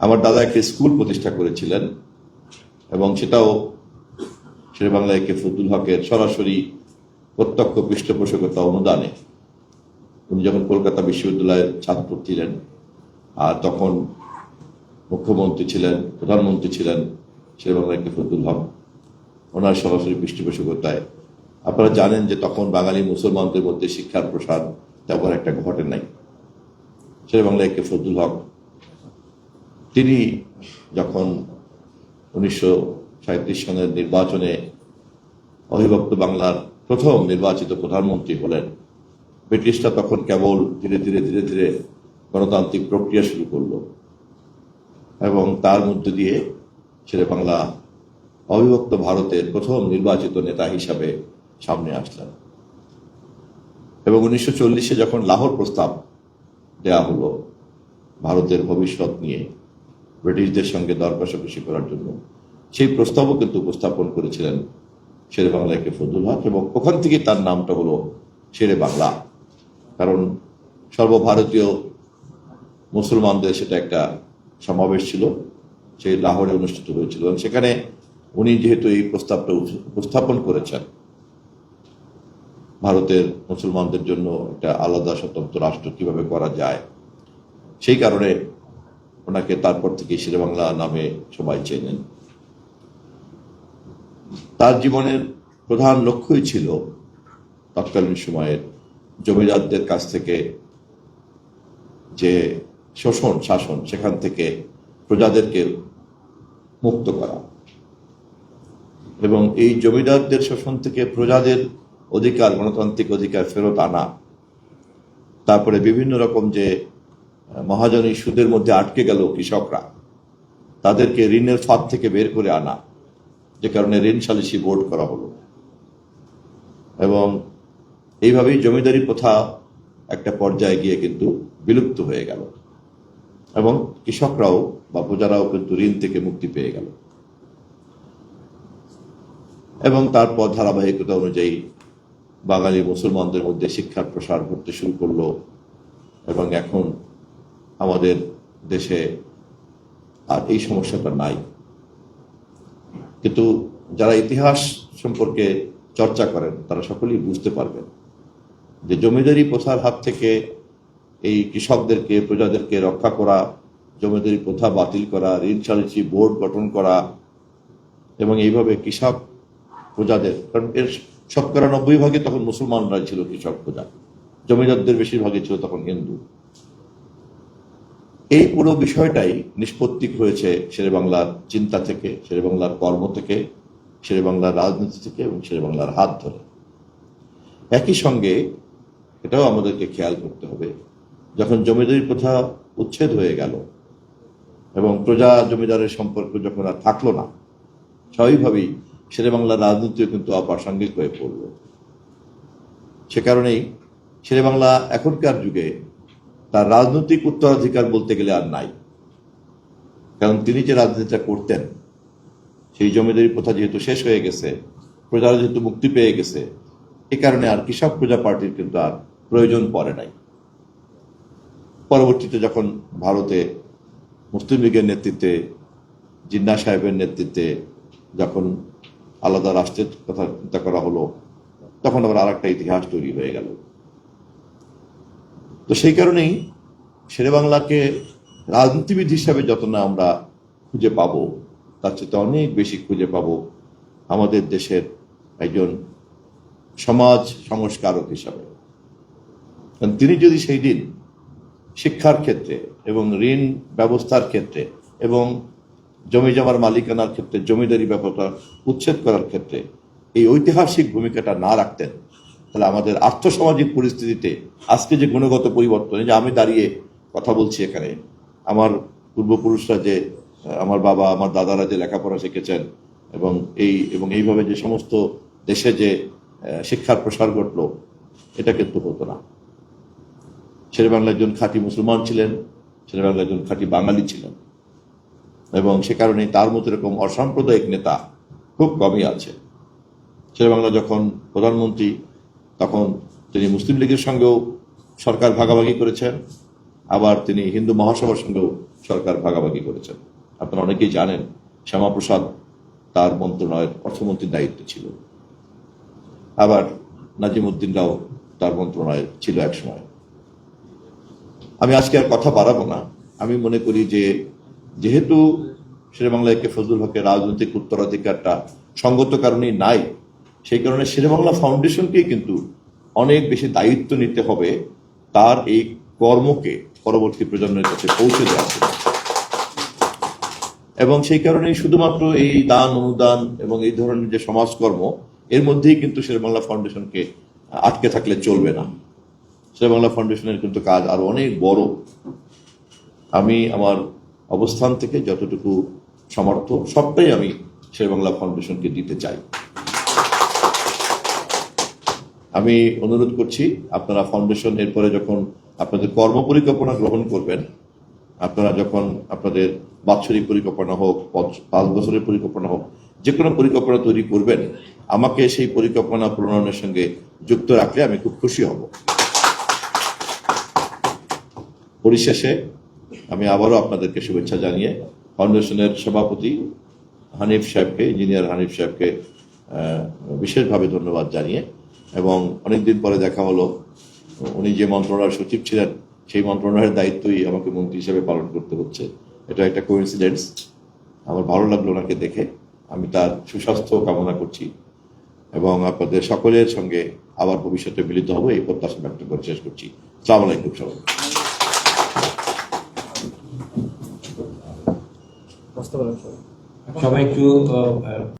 আমার দাদা একটি স্কুল প্রতিষ্ঠা করেছিলেন এবং সেটাও শেরেবাংলা একে ফজলুল হকের সরাসরি প্রত্যক্ষ পৃষ্ঠপোষকতা অনুদানে। উনি যখন কলকাতা বিশ্ববিদ্যালয়ের ছাত্র ছিলেন আর তখন মুখ্যমন্ত্রী ছিলেন, প্রধানমন্ত্রী ছিলেন শেরেবাংলা একে ফজলুল হক, ওনার সরাসরি পৃষ্ঠপোষকতায়। আপনারা জানেন যে তখন বাঙালি মুসলমানদের মধ্যে শিক্ষার প্রসার তেমন একটা ঘটে নাই। শেরেবাংলা একে ফজলুল হক তিনি যখন 1937 সনের নির্বাচনে অবিভক্ত বাংলার প্রথম নির্বাচিত প্রধানমন্ত্রী হলেন, ব্রিটিশরা তখন কেবল ধীরে ধীরে ধীরে ধীরে গণতান্ত্রিক প্রক্রিয়া শুরু করলো এবং তার মধ্য দিয়ে শেরেবাংলা অবিভক্ত ভারতের প্রথম নির্বাচিত নেতা হিসাবে সামনে আসলেন। এবং 1940-এ যখন লাহোর প্রস্তাব দেয়া হলো ভারতের ভবিষ্যৎ নিয়ে ব্রিটিশদের সঙ্গে দর কষাকষি করার জন্য, সেই প্রস্তাবও কিন্তু উপস্থাপন করেছিলেন শেরেবাংলা একে ফজলুল হক এবং ওখান থেকে তার নামটা হলো শেরেবাংলা। কারণ সর্বভারতীয় মুসলমানদের সেটা একটা সমাবেশ ছিল, সেই লাহোরে অনুষ্ঠিত হয়েছিল এবং সেখানে উনি যেহেতু এই প্রস্তাবটা উপস্থাপন করেছেন ভারতের মুসলমানদের জন্য একটা আলাদা স্বতন্ত্র রাষ্ট্র কিভাবে করা যায়, সেই কারণে ওনাকে তারপর থেকে শেরেবাংলা নামে সবাই চেনেন। তার জীবনের প্রধান লক্ষ্যই ছিল তৎকালীন সময়ের জমিদারদের কাছ থেকে যে শোষণ শাসন, সেখান থেকে প্রজাদেরকে মুক্ত করা এবং এই জমিদারদের শোষণ থেকে প্রজাদের অধিকার, গণতান্ত্রিক অধিকার ফেরত আনা। তারপরে বিভিন্ন রকম যে মহাজনী সুদের মধ্যে আটকে গেল কৃষকরা, তাদেরকে ঋণের ফাঁদ থেকে বের করে আনা, যে কারণে ঋণ সালিসি বোর্ড করা হলো। এবং এইভাবেই জমিদারি প্রথা একটা পর্যায়ে গিয়ে কিন্তু বিলুপ্ত হয়ে গেল এবং কৃষকরাও বা প্রজারাও কিন্তু ঋণ থেকে মুক্তি পেয়ে গেল। এবং তারপর ধারাবাহিকতা অনুযায়ী বাঙালি মুসলমানদের মধ্যে শিক্ষার প্রসার ঘটতে শুরু করলো এবং এখন আমাদের দেশে আর এই সমস্যাটা নাই। কিন্তু যারা ইতিহাস সম্পর্কে চর্চা করেন তারা সকলেই বুঝতে পারবেন যে জমিদারি প্রথার হাত থেকে এই কৃষকদেরকে, প্রজাদেরকে রক্ষা করা, জমিদারি প্রথা বাতিল করা, ঋণ সালিসি বোর্ড গঠন করা এবং এইভাবে কৃষক প্রজাদের, কারণ এর 90% তখন মুসলমানরা ছিল কৃষক প্রজা, জমিদারদের বেশিরভাগই ছিল তখন হিন্দু। এই পুরো বিষয়টাই নিষ্পত্তি হয়েছে শেরেবাংলার চিন্তা থেকে, শেরেবাংলার কর্ম থেকে, শেরেবাংলার রাজনীতি থেকে এবং শেরেবাংলার হাত ধরে। একই সঙ্গে এটাও আমাদেরকে খেয়াল করতে হবে, যখন জমিদারি প্রথা উচ্ছেদ হয়ে গেল এবং প্রজা জমিদারের সম্পর্ক যখন আর থাকলো না, স্বাভাবিকভাবেই শেরেবাংলার রাজনীতিও কিন্তু অপ্রাসঙ্গিক হয়ে পড়ল। সে কারণেই শেরেবাংলা এখনকার যুগে তার রাজনৈতিক উত্তরাধিকার বলতে গেলে আর নাই। কারণ তিনি যে রাজনীতিটা করতেন, সেই জমিদারি প্রথা যেহেতু শেষ হয়ে গেছে, প্রজারা যেহেতু মুক্তি পেয়ে গেছে, এ কারণে আর কৃষক প্রজা পার্টির কিন্তু আর প্রয়োজন পড়ে নাই। পরবর্তীতে যখন ভারতে মুসলিম লীগের নেতৃত্বে, জিন্নাহ সাহেবের নেতৃত্বে যখন আলাদা রাষ্ট্রের কথা চিন্তা করা হলো, তখন আবার আর একটা ইতিহাস তৈরি হয়ে গেল। তো সেই কারণেই শেরেবাংলাকে রাজনীতিবিদ হিসাবে যত না আমরা খুঁজে পাবো, তার চেয়ে অনেক বেশি খুঁজে পাবো আমাদের দেশের একজন সমাজ সংস্কারক হিসাবে। তিনি যদি সেই দিন শিক্ষার ক্ষেত্রে এবং ঋণ ব্যবস্থার ক্ষেত্রে এবং জমি জমার মালিকানার ক্ষেত্রে, জমিদারি ব্যাপারটা উচ্ছেদ করার ক্ষেত্রে এই ঐতিহাসিক ভূমিকাটা না রাখতেন, তাহলে আমাদের আর্থসামাজিক পরিস্থিতিতে আজকে যে গুণগত পরিবর্তন, যে আমি দাঁড়িয়ে কথা বলছি এখানে, আমার পূর্বপুরুষরা যে, আমার বাবা, আমার দাদারা যে লেখাপড়া শিখেছেন এবং এইভাবে যে সমস্ত দেশে যে শিক্ষার প্রসার ঘটল, এটা কিন্তু হতো না। শেরেবাংলা একজন খাঁটি মুসলমান ছিলেন, শেরেবাংলা একজন খাঁটি বাঙালি ছিলেন এবং সে কারণে তার মতো এরকম অসাম্প্রদায়িক নেতা খুব কমই আছে। শেরেবাংলা যখন প্রধানমন্ত্রী, তখন তিনি মুসলিম লীগের সঙ্গেও সরকার ভাগাভাগি করেছেন, আবার তিনি হিন্দু মহাসভার সঙ্গেও সরকার ভাগাভাগি করেছেন। আপনারা অনেকেই জানেন শ্যামাপ্রসাদ তার মন্ত্রণালয়ের অর্থমন্ত্রীর দায়িত্ব ছিল, আবার নাজিমউদ্দিনরাও তার মন্ত্রণালয়ে ছিল একসময়। আমি আজকে আর কথা বাড়াবো না। আমি মনে করি যে যেহেতু শেরেবাংলা একে ফজলুল হকের রাজনৈতিক উত্তরাধিকারটা সঙ্গত কারণেই নাই, সেই কারণে শেরেবাংলা ফাউন্ডেশনকেই কিন্তু অনেক বেশি দায়িত্ব নিতে হবে তার এই কর্মকে পরবর্তী প্রজন্মের কাছে পৌঁছে দেওয়ার জন্য। এবং সেই কারণেই শুধুমাত্র এই দান অনুদান এবং এই ধরনের যে সমাজকর্ম, এর মধ্যেই কিন্তু শেরেবাংলা ফাউন্ডেশনকে আটকে থাকলে চলবে না। শেরেবাংলা ফাউন্ডেশনের কিন্তু কাজ আরো অনেক বড়। আমি আমার অবস্থান থেকে যতটুকু সমর্থ সবটাই আমি শেরেবাংলা ফাউন্ডেশনকে দিতে চাই। আমি অনুরোধ করছি আপনারা ফাউন্ডেশন এরপরে যখন আপনাদের কর্ম পরিকল্পনা গ্রহণ করবেন, আপনারা যখন আপনাদের বাৎসরিক পরিকল্পনা হোক, 5 বছরের পরিকল্পনা হোক, যে কোনো পরিকল্পনা তৈরি করবেন, আমাকে সেই পরিকল্পনা প্রণয়নের সঙ্গে যুক্ত রাখলে আমি খুব খুশি হব। পরিশেষে আমি আবারও আপনাদেরকে শুভেচ্ছা জানিয়ে ফাউন্ডেশনের সভাপতি হানিফ সাহেবকে, ইঞ্জিনিয়ার হানিফ সাহেবকে বিশেষভাবে ধন্যবাদ জানিয়ে, এবং অনেকদিন পরে দেখা হলো, উনি যে মন্ত্রণালয়ের সচিব ছিলেন সেই মন্ত্রণালয়ের দায়িত্বই আমাকে মন্ত্রী হিসেবে পালন করতে হচ্ছে। এটা একটা কোইন্সিডেন্স। আমার ভালো লাগলো ওনাকে দেখে। আমি তার সুস্বাস্থ্য কামনা করছি এবং আপনাদের সকলের সঙ্গে আবার ভবিষ্যতে মিলিত হবো এই প্রত্যাশা ব্যক্ত করে শেষ করছি। আসসালামু আলাইকুম সবাই। সবাই একটু